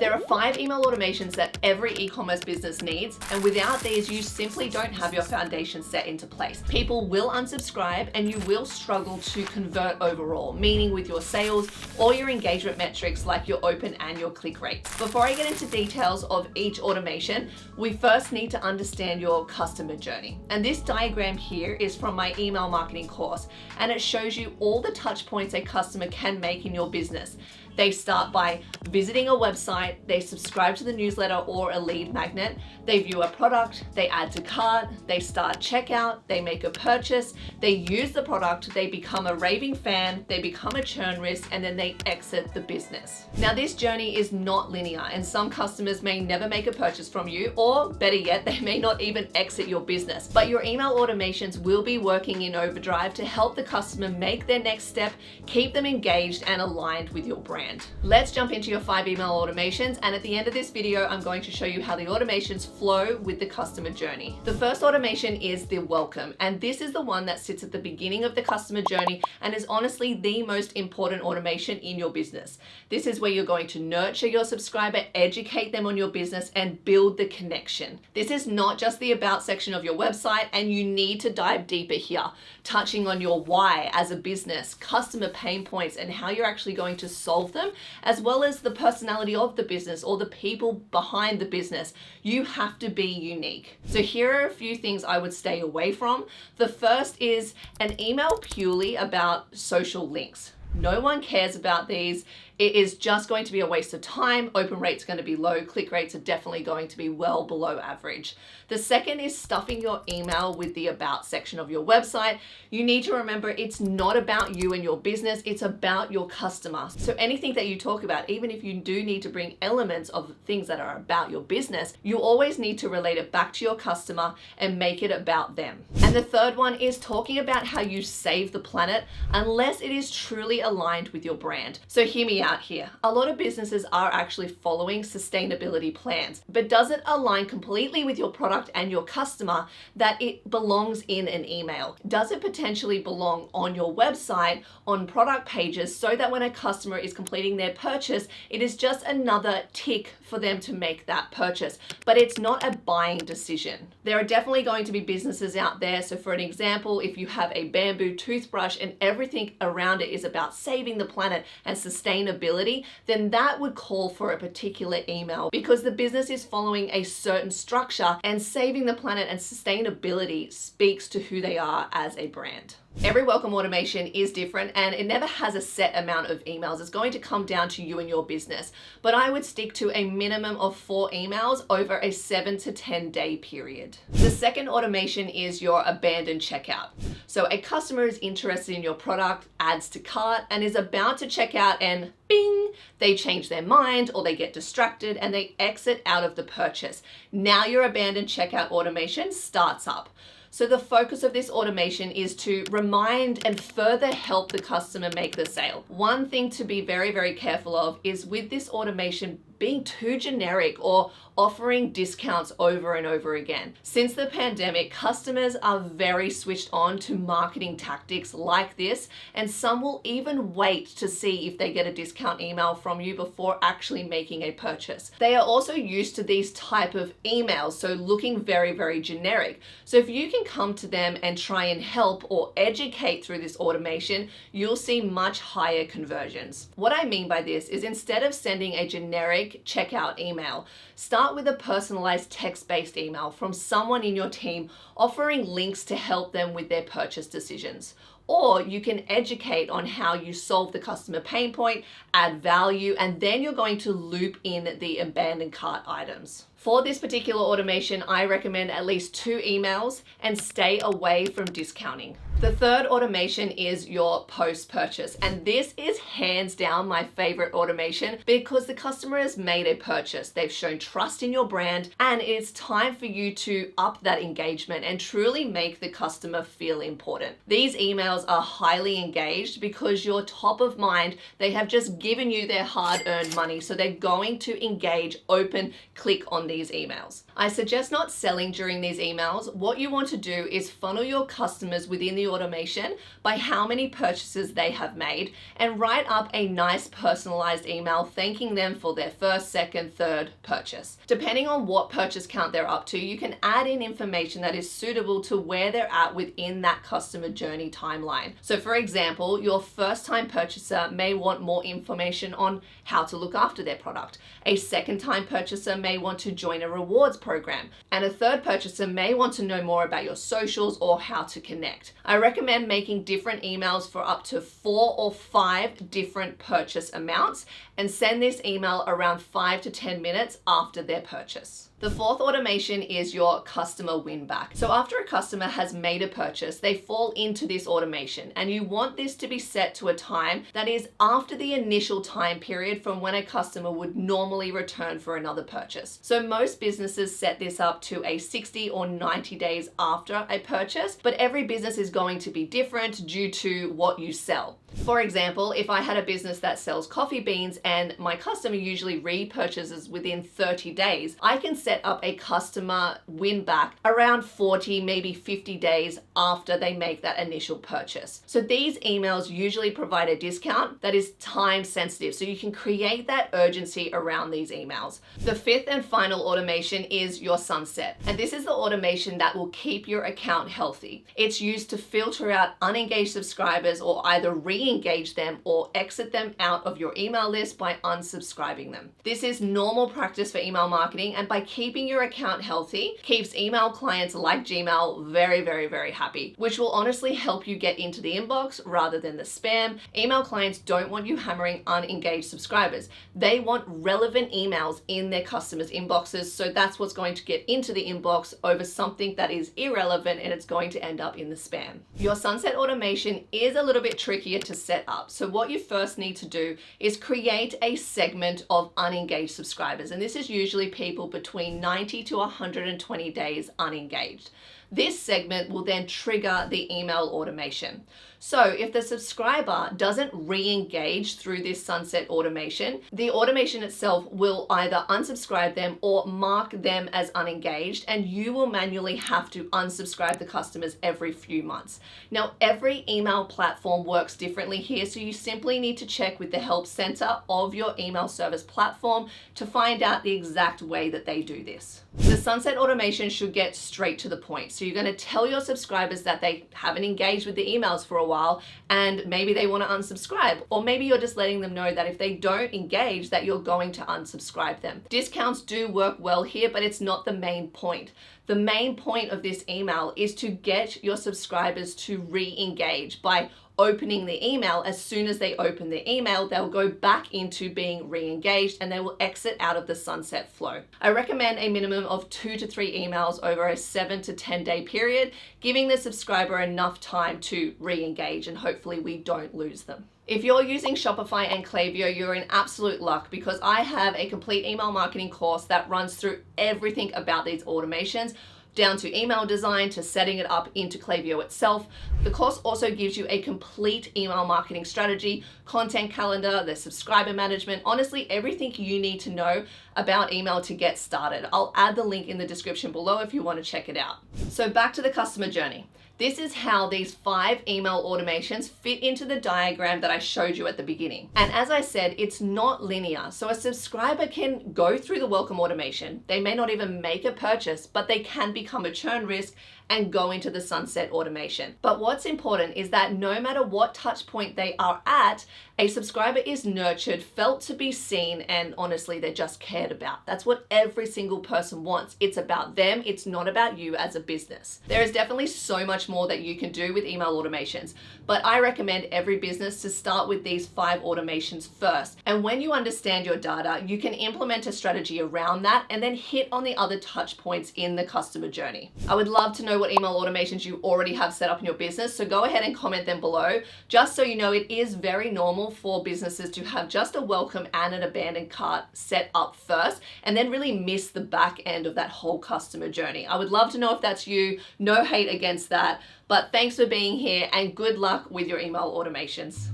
There are 5 email automations that every e-commerce business needs, and without these, you simply don't have your foundation set into place. People will unsubscribe and you will struggle to convert overall, meaning with your sales or your engagement metrics like your open and your click rates. Before I get into details of each automation, we first need to understand your customer journey. And this diagram here is from my email marketing course, and it shows you all the touch points a customer can make in your business. They start by visiting a website, they subscribe to the newsletter or a lead magnet, they view a product, they add to cart, they start checkout, they make a purchase, they use the product, they become a raving fan, they become a churn risk, and then they exit the business. Now, this journey is not linear, and some customers may never make a purchase from you, or better yet, they may not even exit your business. But your email automations will be working in overdrive to help the customer make their next step, keep them engaged and aligned with your brand. Let's jump into your 5 email automations, and at the end of this video, I'm going to show you how the automations flow with the customer journey. The first automation is the welcome, and this is the one that sits at the beginning of the customer journey and is honestly the most important automation in your business. This is where you're going to nurture your subscriber, educate them on your business, and build the connection. This is not just the about section of your website, and you need to dive deeper here, touching on your why as a business, customer pain points, and how you're actually going to solve them, as well as the personality of the business or the people behind the business. You have to be unique. So here are a few things I would stay away from. The first is an email purely about social links. No one cares about these. It is just going to be a waste of time. Open rates are going to be low. Click rates are definitely going to be well below average. The second is stuffing your email with the about section of your website. You need to remember it's not about you and your business. It's about your customer. So anything that you talk about, even if you do need to bring elements of things that are about your business, you always need to relate it back to your customer and make it about them. And the third one is talking about how you save the planet unless it is truly aligned with your brand. So hear me out here. A lot of businesses are actually following sustainability plans, but does it align completely with your product and your customer that it belongs in an email? Does it potentially belong on your website, on product pages, so that when a customer is completing their purchase, it is just another tick for them to make that purchase, but it's not a buying decision. There are definitely going to be businesses out there. So for an example, if you have a bamboo toothbrush and everything around it is about saving the planet and sustainability, then that would call for a particular email because the business is following a certain structure, and saving the planet and sustainability speaks to who they are as a brand. Every welcome automation is different, and it never has a set amount of emails. It's going to come down to you and your business, but I would stick to a minimum of 4 emails over a 7 to 10 day period. The second automation is your abandoned checkout. So a customer is interested in your product, adds to cart, and is about to check out, and bing, they change their mind or they get distracted and they exit out of the purchase. Now your abandoned checkout automation starts up. So the focus of this automation is to remind and further help the customer make the sale. One thing to be very, very careful of is with this automation being too generic or offering discounts over and over again. Since the pandemic, customers are very switched on to marketing tactics like this, and some will even wait to see if they get a discount email from you before actually making a purchase. They are also used to these type of emails, so looking very, very generic. So if you can come to them and try and help or educate through this automation, you'll see much higher conversions. What I mean by this is, instead of sending a generic checkout email, start with a personalized text-based email from someone in your team offering links to help them with their purchase decisions. Or you can educate on how you solve the customer pain point, add value, and then you're going to loop in the abandoned cart items. For this particular automation, I recommend at least 2 emails and stay away from discounting. The third automation is your post-purchase, and this is hands down my favorite automation because the customer has made a purchase. They've shown trust in your brand, and it's time for you to up that engagement and truly make the customer feel important. These emails are highly engaged because you're top of mind. They have just given you their hard-earned money, so they're going to engage, open, click on these emails. I suggest not selling during these emails. What you want to do is funnel your customers within the automation by how many purchases they have made and write up a nice personalized email thanking them for their first, second, third purchase. Depending on what purchase count they're up to, you can add in information that is suitable to where they're at within that customer journey timeline. So for example, your first time purchaser may want more information on how to look after their product. A second time purchaser may want to join a rewards program. And a third purchaser may want to know more about your socials or how to connect. I recommend making different emails for up to 4 or 5 different purchase amounts and send this email around 5 to 10 minutes after their purchase. The fourth automation is your customer win back. So after a customer has made a purchase, they fall into this automation, and you want this to be set to a time that is after the initial time period from when a customer would normally return for another purchase. So most businesses set this up to a 60 or 90 days after a purchase, but every business is going to be different due to what you sell. For example, if I had a business that sells coffee beans and my customer usually repurchases within 30 days, I can set up a customer win back around 40, maybe 50 days after they make that initial purchase. So these emails usually provide a discount that is time sensitive, so you can create that urgency around these emails. The fifth and final automation is your sunset. And this is the automation that will keep your account healthy. It's used to filter out unengaged subscribers or either re-engage them or exit them out of your email list by unsubscribing them. This is normal practice for email marketing, and by keeping your account healthy, keeps email clients like Gmail very, very, very happy, which will honestly help you get into the inbox rather than the spam. Email clients don't want you hammering unengaged subscribers. They want relevant emails in their customers' inboxes, so that's what's going to get into the inbox over something that is irrelevant and it's going to end up in the spam. Your sunset automation is a little bit trickier to set up. So what you first need to do is create a segment of unengaged subscribers. And this is usually people between 90 to 120 days unengaged. This segment will then trigger the email automation. So if the subscriber doesn't re-engage through this sunset automation, the automation itself will either unsubscribe them or mark them as unengaged, and you will manually have to unsubscribe the customers every few months. Now, every email platform works differently here, so you simply need to check with the help center of your email service platform to find out the exact way that they do this. The sunset automation should get straight to the point. So you're going to tell your subscribers that they haven't engaged with the emails for a while and maybe they want to unsubscribe, or maybe you're just letting them know that if they don't engage that you're going to unsubscribe them. Discounts do work well here, but it's not the main point. The main point of this email is to get your subscribers to re-engage by opening the email. As soon as they open the email, they'll go back into being re-engaged and they will exit out of the sunset flow. I recommend a minimum of 2 to 3 emails over a 7 to 10 day period, giving the subscriber enough time to re-engage, and hopefully we don't lose them. If you're using Shopify and Klaviyo, you're in absolute luck because I have a complete email marketing course that runs through everything about these automations, down to email design to setting it up into Klaviyo itself. The course also gives you a complete email marketing strategy, content calendar, the subscriber management, honestly, everything you need to know about email to get started. I'll add the link in the description below if you want to check it out. So back to the customer journey. This is how these 5 email automations fit into the diagram that I showed you at the beginning. And as I said, it's not linear. So a subscriber can go through the welcome automation. They may not even make a purchase, but they can become a churn risk and go into the sunset automation. But what's important is that no matter what touch point they are at, a subscriber is nurtured, felt to be seen, and honestly, they're just cared about. That's what every single person wants. It's about them. It's not about you as a business. There is definitely so much more that you can do with email automations, but I recommend every business to start with these 5 automations first. And when you understand your data, you can implement a strategy around that and then hit on the other touch points in the customer journey. I would love to know what email automations you already have set up in your business, so go ahead and comment them below. Just so you know, it is very normal for businesses to have just a welcome and an abandoned cart set up first and then really miss the back end of that whole customer journey. I would love to know if that's you. No hate against that, but thanks for being here and good luck with your email automations.